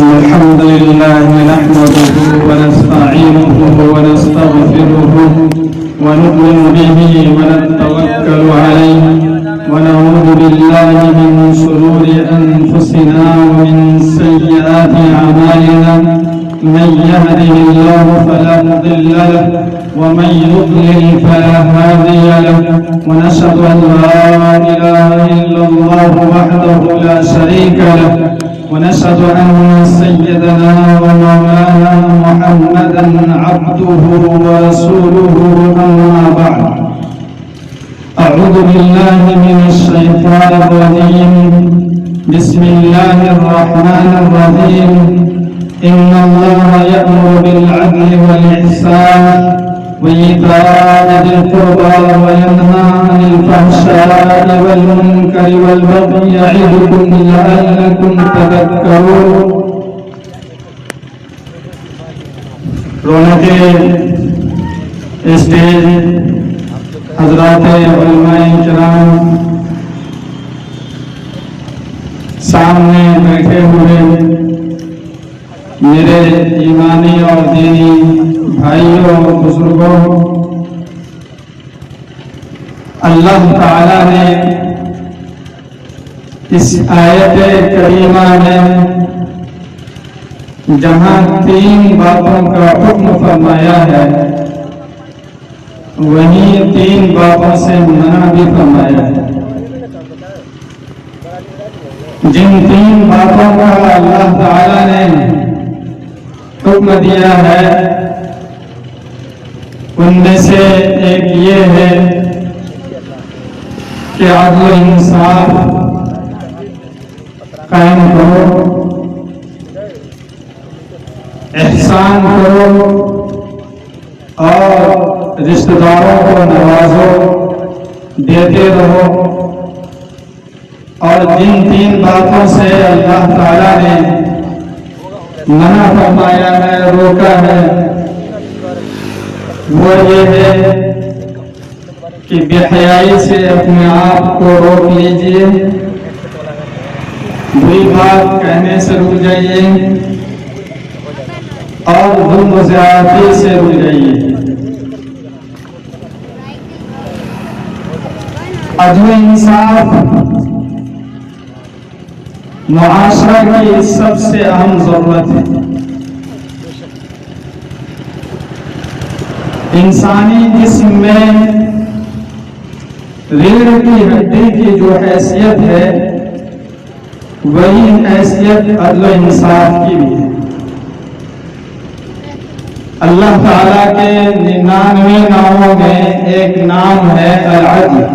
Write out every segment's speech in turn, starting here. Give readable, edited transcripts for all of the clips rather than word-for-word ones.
الحمد لله نحمده ونستعينه ونستغفره ونؤمن به ونتوكل عليه ونعوذ بالله من شرور أنفسنا ومن سيئات أعمالنا من يهده الله فلا مضل له ومن يضلل فلا هادي له ونشهد أن لا إله إلا الله وحده لا شريك له ونشهد أن سيدنا ومولانا محمدا عبده ورسوله أما بعد أعوذ بالله من الشيطان الرجيم بسم الله الرحمن الرحيم إن الله يأمر بالعدل والإحسان وإيتاء ذي القربى وينهى عن الفحشاء والمنكر والبغي يعظكم لعلكم تذكرون رونق اسٹیج حضرات علماء کرام سامنے بیٹھے ہوئے میرے ایمانی اور دینی بھائیوں اور بزرگوں، اللہ تعالیٰ نے اس آیت کریمہ میں جہاں 3 باتوں کا حکم فرمایا ہے وہیں 3 باتوں سے منع بھی فرمایا ہے۔ جن 3 باتوں کا اللہ تعالیٰ نے حکم دیا ہے ان میں سے ایک یہ ہے کہ عدل و انصاف قائم کرو، احسان کرو اور رشتہ داروں کو نوازو، دیتے رہو۔ اور جن 3 باتوں سے اللہ تعالیٰ نے منع فرمایا ہے، روکا ہے، وہ یہ ہے کہ بے حیائی سے اپنے آپ کو روک لیجئے، بری بات کہنے سے رک جائیے اور ظلم و زیادتی سے رک جائیے۔ عدل و انصاف معاشرہ کی سب سے اہم ضرورت ہے۔ انسانی جسم میں ریڑھ کی ہڈی کی جو حیثیت ہے وہی حیثیت عدل و انصاف کی بھی ہے۔ اللہ تعالیٰ کے 99 ناموں میں ایک نام ہے العدل،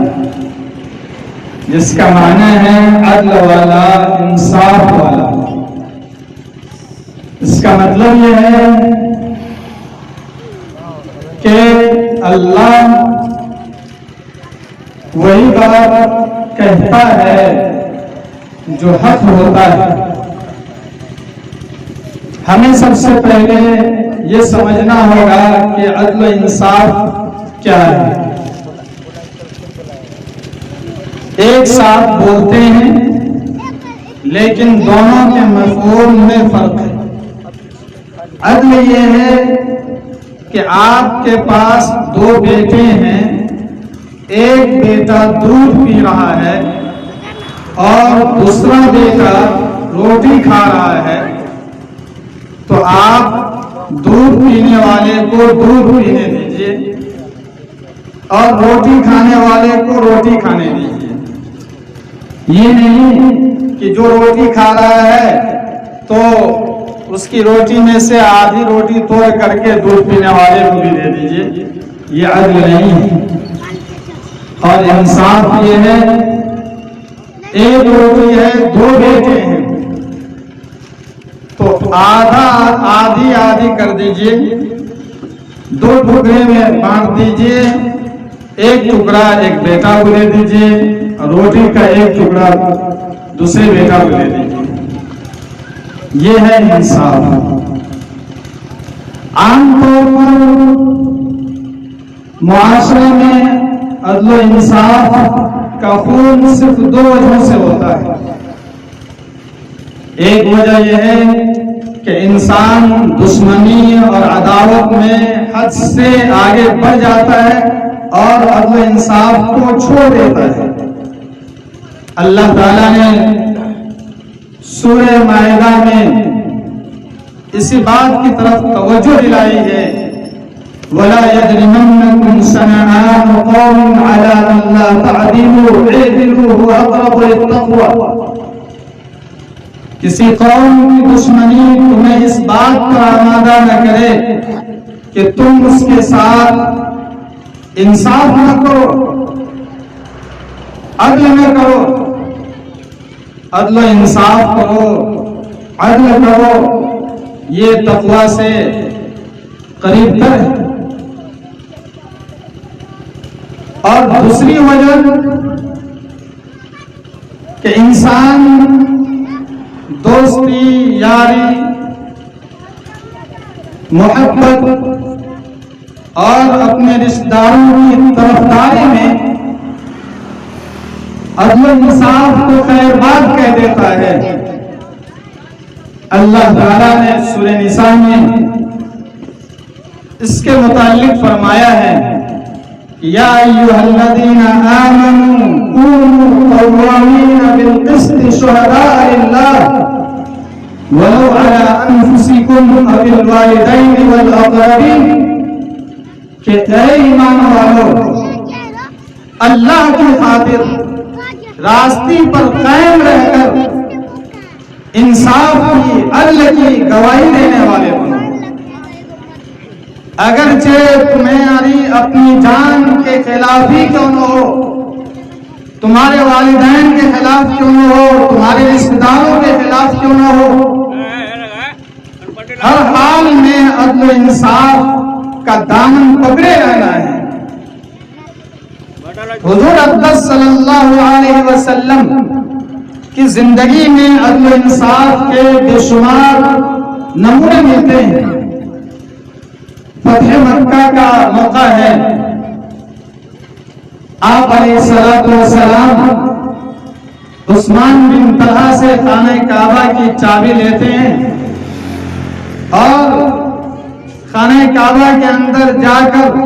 جس کا معنی ہے عدل والا، انصاف والا۔ اس کا مطلب یہ ہے کہ اللہ وہی بات کہتا ہے جو حق ہوتا ہے۔ ہمیں سب سے پہلے یہ سمجھنا ہوگا کہ عدل و انصاف کیا ہے۔ ایک ساتھ بولتے ہیں لیکن دونوں کے مفہوم میں فرق ہے۔ عدل یہ ہے کہ آپ کے پاس 2 بیٹے ہیں، ایک بیٹا دودھ پی رہا ہے اور دوسرا بیٹا روٹی کھا رہا ہے، تو آپ دودھ پینے والے کو دودھ پینے دیجیے اور روٹی کھانے والے کو روٹی کھانے دیجیے۔ یہ نہیں کہ جو روٹی کھا رہا ہے تو اس کی روٹی میں سے آدھی روٹی توڑ کر کے دودھ پینے والے کو بھی دے دیجیے، یہ عدل نہیں ہے۔ اور انصاف یہ ہے ایک روٹی ہے، 2 بیٹے ہیں تو آدھی کر دیجیے، 2 ٹکڑے میں بانٹ دیجیے، ایک ٹکڑا ایک بیٹا کو دے دیجیے اور روٹی کا ایک ٹکڑا دوسرے بیٹا کو دے دیجیے۔ یہ ہے انصاف۔ عام طور پر معاشرے میں عدل و انصاف کا خون صرف 2 وجہوں سے ہوتا ہے۔ ایک وجہ یہ ہے کہ انسان دشمنی اور عداوت میں حد سے آگے بڑھ جاتا ہے اور عدل و انصاف کو چھوڑ دیتا ہے۔ اللہ تعالیٰ نے سورہ مائدہ میں اسی بات کی طرف توجہ دلائی ہے، وَلَا يَجْرِمَنَّكُمْ شَنَآنُ قَوْمٍ عَلَىٰ أَلَّا تَعْدِلُوا اعْدِلُوا هُوَ أَقْرَبُ لِلتَّقْوَىٰ۔ کسی قوم کی دشمنی تمہیں اس بات پر آمادہ نہ کرے کہ تم اس کے ساتھ انصاف نہ کرو، عدل نہ کرو، عدل و انصاف کرو، عدل کرو، یہ تقویٰ سے قریب تر ہے۔ اور دوسری وجہ کہ انسان دوستی، یاری، محبت اور اپنے رشتہ داروں کی طرفداری میں عدل و انصاف کو خیر بات کہہ دیتا ہے۔ اللہ تعالیٰ نے سورہ نساء میں اس کے متعلق فرمایا ہے، یا ایھا الذین آمنوا کونوا قوامین بالقسط شہداء للہ ولو علی انفسکم او الوالدین والاقربین، کہ اے ایمان والو اللہ کی خاطر راستے پر قائم رہ کر انصاف کی، عدل کی گواہی دینے والے بنو۔ اگرچہ تمہاری اپنی جان کے خلاف ہی کیوں نہ ہو، تمہارے والدین کے خلاف کیوں نہ ہو، تمہارے رشتہ داروں کے خلاف کیوں نہ ہو، ہر حال میں عدل و انصاف کا دامن پکڑے رہنا ہے۔ حضور اقدس صلی اللہ علیہ وسلم کی زندگی میں عدل و انصاف کے بے شمار نمونے ملتے ہیں۔ فتح مکہ کا موقع ہے، آپ علیہ السلام عثمان بن طلحہ سے خانہ کعبہ کی چابی لیتے ہیں اور خانہ کعبہ کے اندر جا کر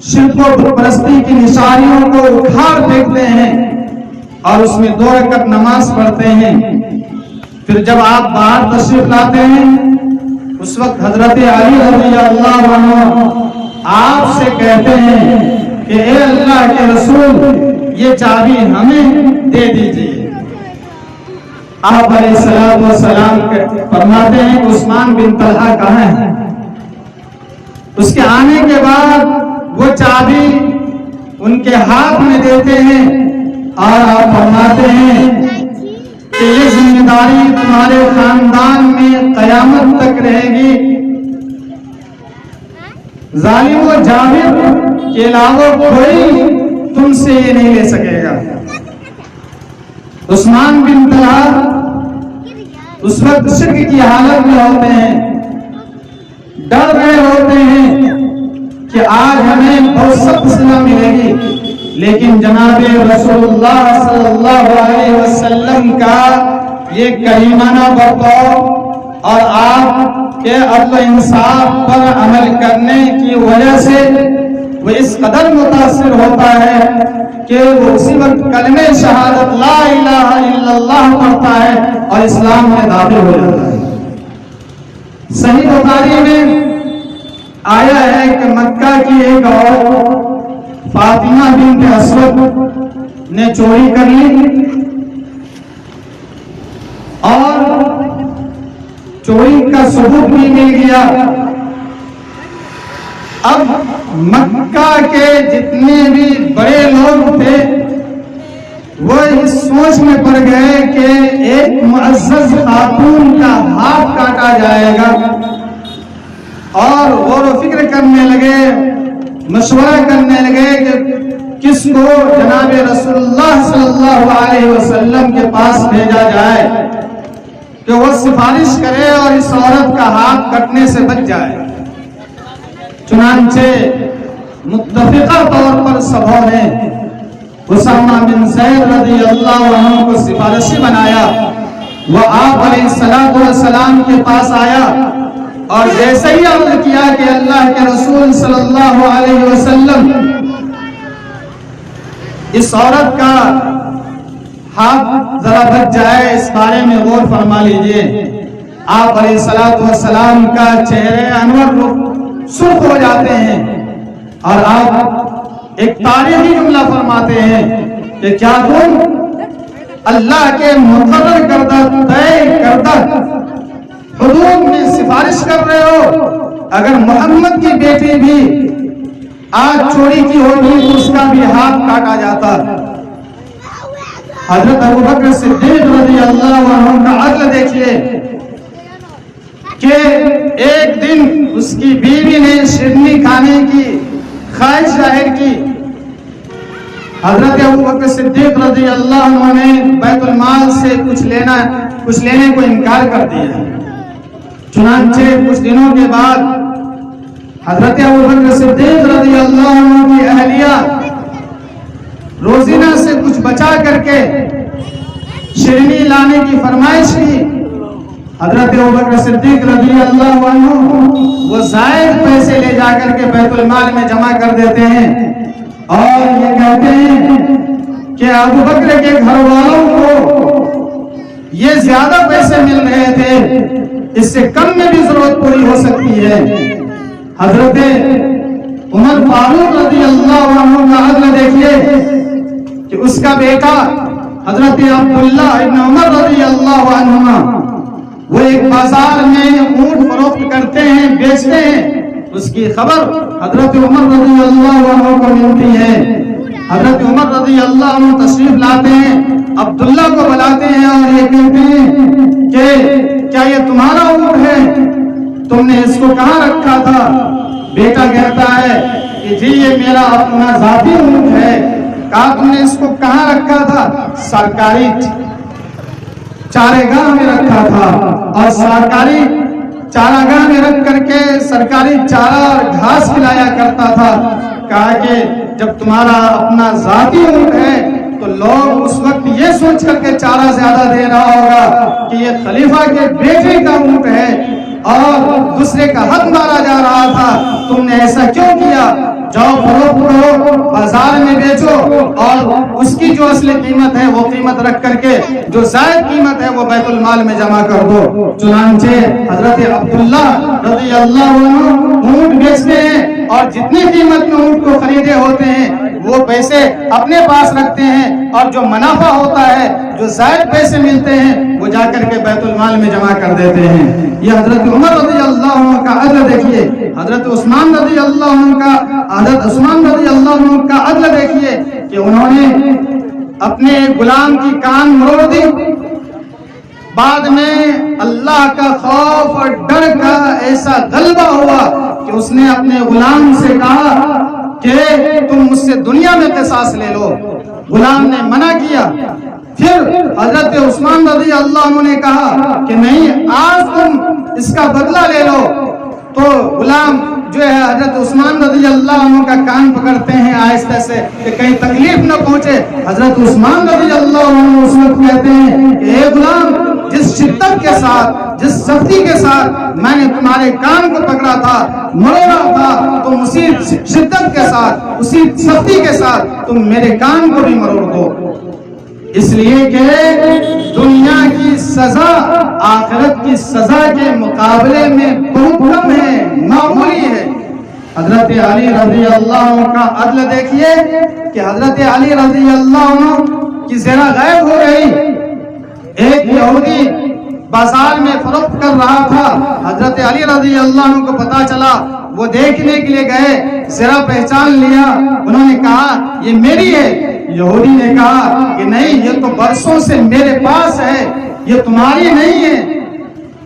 شرک و بت پرستی کی نشانیوں کو اکھاڑ پھینکتے ہیں اور اس میں 2 رکعت نماز پڑھتے ہیں۔ پھر جب آپ باہر تشریف لاتے ہیں، اس وقت حضرت علی رضی اللہ عنہ آپ سے کہتے ہیں کہ اے اللہ کے رسول، یہ چابی ہمیں دے دیجیے۔ آپ علیہ السلام فرماتے ہیں کہ عثمان بن طلحہ کہاں ہے؟ اس کے آنے کے بعد وہ چابی ان کے ہاتھ میں دیتے ہیں اور آپ فرماتے ہیں کہ یہ ذمہ داری تمہارے خاندان میں قیامت تک رہے گی، ظالم و جابر کے علاوہ کوئی تم سے یہ نہیں لے سکے گا۔ عثمان بن طلحہ اس وقت شرک کی حالت میں ہوتے ہیں، ڈر رہے ہوتے ہیں کہ آج ہمیں بہت سخت سزا ملے گی، لیکن جناب رسول اللہ صلی اللہ علیہ وسلم کا یہ کریمانہ برتاؤ اور آپ کے عدل و انصاف پر عمل کرنے کی وجہ سے وہ اس قدر متاثر ہوتا ہے کہ وہ اسی وقت کلمہ شہادت لا الہ الا اللہ پڑھتا ہے اور اسلام میں داخل ہو جاتا ہے۔ صحیح بخاری میں آیا ہے کہ مکہ کی ایک عورت فاطمہ بنت اسود نے چوری کر لی اور چوری کا ثبوت بھی مل گیا۔ اب مکہ کے جتنے بھی بڑے لوگ تھے وہ اس سوچ میں پڑ گئے کہ ایک معزز خاتون کا ہاتھ کاٹا جائے گا اور غور و فکر کرنے لگے، مشورہ کرنے لگے کہ کس کو جناب رسول اللہ صلی اللہ علیہ وسلم کے پاس بھیجا جائے کہ وہ سفارش کرے اور اس عورت کا ہاتھ کٹنے سے بچ جائے۔ چنانچہ متفقہ طور پر سبھوں نے اسامہ بن زید رضی اللہ عنہ کو سفارشی بنایا وہ آپ علیہ السلام کے پاس آیا اور جیسے ہی عرض کیا کہ اللہ کے رسول صلی اللہ علیہ وسلم اس عورت کا ہاتھ ذرا بچ جائے، اس بارے میں غور فرما لیجئے۔ آپ علیہ السلام کا چہرے انور سرخ ہو جاتے ہیں اور آپ ایک تاریخی جملہ فرماتے ہیں کہ کیا تم اللہ کے مقرر کردہ طے کردہ حدود میں سفارش کر رہے ہو؟ اگر محمد کی بیٹی بھی آج چوری کی ہوتی تو اس کا بھی ہاتھ کاٹا جاتا۔ حضرت ابوبکر صدیق رضی اللہ عنہ کا عدل دیکھیے کہ ایک دن اس کی بیوی نے شیرنی کھانے کی خواہش ظاہر کی۔ حضرت ابوبکر صدیق رضی اللہ عنہ نے بیت المال سے کچھ لینے کو انکار کر دیا۔ چنانچہ کچھ دنوں کے بعد حضرت ابوبکر صدیق رضی اللہ عنہ کی اہلیہ روزینہ سے کچھ بچا کر کے شیرنی لانے کی فرمائش کی۔ حضرت ابوبکر صدیق رضی اللہ عنہ وہ زائد پیسے لے جا کر کے بیت المال میں جمع کر دیتے ہیں اور یہ کہتے ہیں کہ ابوبکر کے گھر والوں کو یہ زیادہ پیسے مل رہے تھے، اس سے کم میں بھی ضرورت پوری ہو سکتی ہے۔ حضرت عمر فاروق رضی اللہ عنہ کا عدل دیکھیے کہ اس کا بیٹا حضرت عبداللہ ابن عمر رضی اللہ عنہ وہ ایک بازار میں اونٹ فروخت کرتے ہیں، بیچتے ہیں۔ اس کی خبر حضرت عمر رضی اللہ عنہ کو ملتی ہے۔ حضرت عمر رضی اللہ عنہ تشریف لاتے ہیں، عبداللہ کو بلاتے ہیں اور یہ کہتے ہیں کہ کیا یہ تمہارا اونٹ ہے؟ تم نے اس کو کہاں رکھا تھا؟ بیٹا کہتا ہے کہ جی یہ میرا اپنا ذاتی اونٹ ہے۔ کہا تم نے اس کو کہاں رکھا تھا؟ سرکاری چارے گاہ میں رکھا تھا، اور سرکاری چارہ گاہ میں رکھ کر کے سرکاری چارہ اور گھاس کھلایا کرتا تھا۔ کہا کہ جب تمہارا اپنا ذاتی اونٹ ہے تو لوگ اس وقت یہ سوچ کر کے چارہ زیادہ دے رہا ہوگا کہ یہ خلیفہ کے بیٹے کا اونٹ ہے اور دوسرے کا حق مارا جا رہا تھا، تم نے ایسا کیوں کیا؟ جاؤ فروخت کرو، بازار میں بیچو اور اس کی جو اصل قیمت ہے وہ قیمت رکھ کر کے جو زائد قیمت ہے وہ بیت المال میں جمع کر دو۔ چنانچہ حضرت عبداللہ رضی اللہ عنہ اونٹ بیچتے ہیں اور جتنی قیمت میں اونٹ کو خریدے ہوتے ہیں وہ پیسے اپنے پاس رکھتے ہیں، اور جو منافع ہوتا ہے، جو زائد پیسے ملتے ہیں، وہ جا کر کے بیت المال میں جمع کر دیتے ہیں۔ یہ حضرت عمر رضی اللہ عنہ کا عدل دیکھیے، حضرت عثمان رضی اللہ عنہ کا عدل دیکھیے کہ انہوں نے اپنے غلام کی کان مروڑ دی، بعد میں اللہ کا خوف اور ڈر کا ایسا غلبہ ہوا کہ اس نے اپنے غلام سے کہا کہ تم مجھ سے دنیا میں قصاص لے لو۔ غلام نے منع کیا۔ پھر حضرت عثمان رضی اللہ عنہ نے کہا کہ نہیں، آج تم اس کا بدلہ لے لو۔ تو غلام جو ہے حضرت عثمان رضی اللہ عنہ کا کان پکڑتے ہیں آہستہ سے کہ کہیں تکلیف نہ پہنچے۔ حضرت عثمان رضی اللہ عنہ اس وقت کہتے ہیں کہ اے غلام، جس شدت کے ساتھ، جس سختی کے ساتھ میں نے تمہارے کان کو پکڑا تھا، مروڑا تھا، تم اسی شدت کے ساتھ، اسی سختی کے ساتھ تم میرے کان کو بھی مروڑ دو، اس لیے کہ دنیا کی سزا آخرت کی سزا کے مقابلے میں بہت کم ہے، معمولی ہے۔ حضرت علی رضی اللہ عنہ کا عدل دیکھیے کہ حضرت علی رضی اللہ عنہ کی زرہ غائب ہو گئی۔ ایک یہودی بازار میں فروخت کر رہا تھا، حضرت علی رضی اللہ عنہ کو پتا چلا، وہ دیکھنے کے لیے گئے، زرہ پہچان لیا، انہوں نے کہا یہ میری ہے۔ یہودی نے کہا کہ نہیں، یہ تو برسوں سے میرے پاس ہے، یہ تمہاری نہیں ہے۔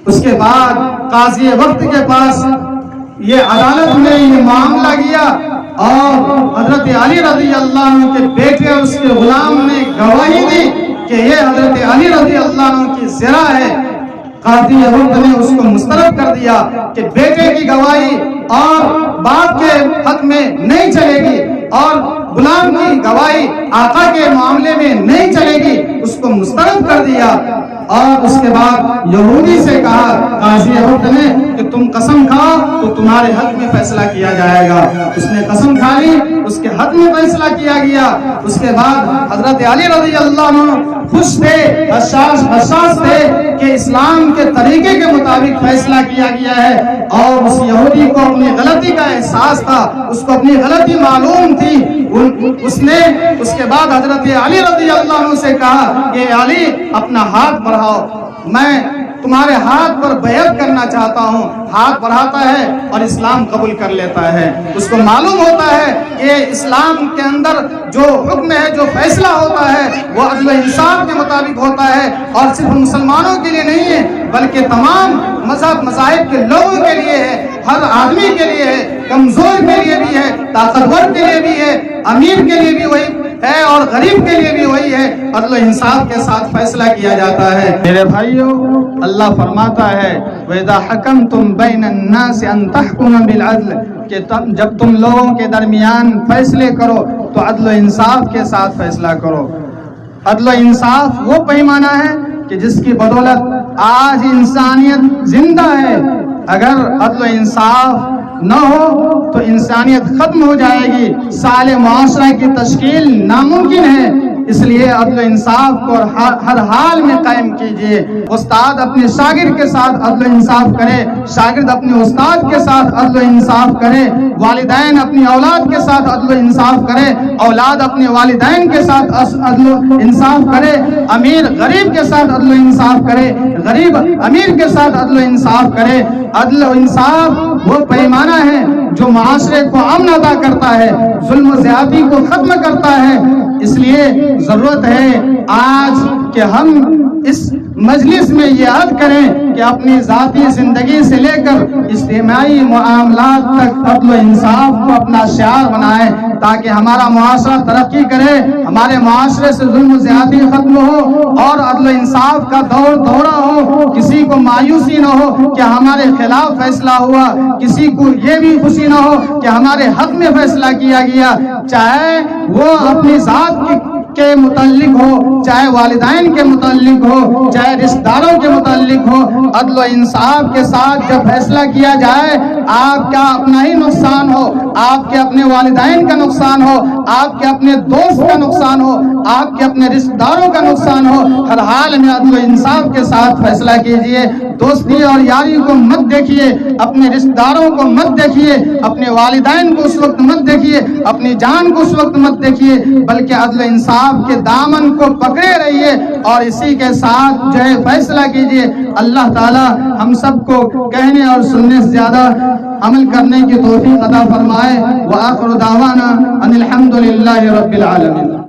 اس کے بعد قاضی وقت کے پاس یہ عدالت میں یہ معاملہ گیا اور حضرت علی رضی اللہ عنہ کے بیٹے اور اس کے غلام نے گواہی دی کہ یہ حضرت علی رضی اللہ عنہ کی زرہ ہے۔ قاضی وقت نے اس کو مسترد کر دیا کہ بیٹے کی گواہی اور باپ کے حق میں نہیں چلے گی، اور غلام کی گواہی آقا کے معاملے میں نہیں چلے گی، اس کو مسترد کر دیا۔ اور اس کے بعد یہودی سے کہا قاضی عہد نے کہ تم قسم کھاؤ تو تمہارے حق میں فیصلہ کیا جائے گا۔ اس نے قسم کھا لی، اس کے حق میں فیصلہ کیا گیا۔ اس کے بعد حضرت علی رضی اللہ عنہ خوش تھے، حساس تھے کہ اسلام کے طریقے کے مطابق فیصلہ کیا گیا ہے، اور اس یہودی کو اپنی غلطی کا احساس تھا، اس کو اپنی غلطی معلوم تھی۔ اس نے اس کے بعد حضرت علی رضی اللہ عنہ سے کہا کہ علی اپنا ہاتھ بڑھاؤ، میں تمہارے ہاتھ پر بیعت کرنا چاہتا ہوں۔ ہاتھ بڑھاتا ہے اور اسلام قبول کر لیتا ہے۔ اس کو معلوم ہوتا ہے کہ اسلام کے اندر جو حکم ہے، جو فیصلہ ہوتا ہے، وہ عدل و انصاف کے مطابق ہوتا ہے، اور صرف مسلمانوں کے لیے نہیں ہے بلکہ تمام مذاہب کے لوگوں کے لیے ہے، ہر آدمی کے لیے ہے، کمزور کے لیے بھی ہے، طاقتور کے لیے بھی ہے، امیر کے لیے بھی وہی ہے اور غریب کے لیے بھی وہی ہے۔ عدل و انصاف کے ساتھ فیصلہ کیا جاتا ہے۔ میرے بھائیو، اللہ فرماتا ہے وَإِذَا حَكَمْتُمْ بَيْنَ النَّاسِ أَن تَحْكُمُوا بِالْعَدْلِ، کہ جب تم لوگوں کے درمیان فیصلے کرو تو عدل و انصاف کے ساتھ فیصلہ کرو۔ عدل و انصاف وہ پیمانہ ہے کہ جس کی بدولت آج انسانیت زندہ ہے۔ اگر عدل و انصاف نہ ہو تو انسانیت ختم ہو جائے گی، صالح معاشرہ کی تشکیل ناممکن ہے۔ اس لیے عدل و انصاف کو ہر حال میں قائم کیجیے۔ استاد اپنے شاگرد کے ساتھ عدل و انصاف کرے، شاگرد اپنے استاد کے ساتھ عدل و انصاف کرے، والدین اپنی اولاد کے ساتھ عدل و انصاف کرے، اولاد اپنے والدین کے ساتھ عدل و انصاف کرے، امیر غریب کے ساتھ عدل و انصاف کرے، غریب امیر کے ساتھ عدل و انصاف کرے۔ عدل و انصاف وہ پیمانہ ہے جو معاشرے کو امن عطا کرتا ہے، ظلم و زیادتی کو ختم کرتا ہے۔ اس لیے ضرورت ہے آج کہ ہم اس مجلس میں یہ عہد کریں کہ اپنی ذاتی زندگی سے لے کر اجتماعی معاملات تک عدل و انصاف کو اپنا شعار بنائیں، تاکہ ہمارا معاشرہ ترقی کرے، ہمارے معاشرے سے ظلم و زیادتی ختم ہو اور عدل و انصاف کا دور دورہ ہو۔ کسی کو مایوسی نہ ہو کہ ہمارے خلاف فیصلہ ہوا، کسی کو یہ بھی خوشی نہ ہو کہ ہمارے حق میں فیصلہ کیا گیا، چاہے وہ اپنی ذات کے متعلق ہو، چاہے والدین کے متعلق ہو، چاہے رشتہ داروں کے متعلق ہو۔ عدل و انصاف کے ساتھ جب فیصلہ کیا جائے، آپ کا اپنا ہی نقصان ہو، آپ کے اپنے والدین کا نقصان ہو، آپ کے اپنے دوست کا نقصان ہو، آپ کے اپنے رشتہ داروں کا نقصان ہو، ہر حال میں عدل و انصاف کے ساتھ فیصلہ کیجیے۔ دوستی اور یاری کو مت دیکھیے، اپنے رشتہ داروں کو مت دیکھیے، اپنے والدین کو اس وقت مت دیکھیے، اپنی جان کو اس وقت مت دیکھیے، بلکہ عدل و انصاف کے دامن کو پکڑے رہیے اور اسی کے ساتھ جو ہے فیصلہ کیجیے۔ اللہ تعالی ہم سب کو کہنے اور سننے سے زیادہ عمل کرنے کی توفیق عطا فرمائے۔ وآخر دعوانا ان الحمد للہ رب العالمین۔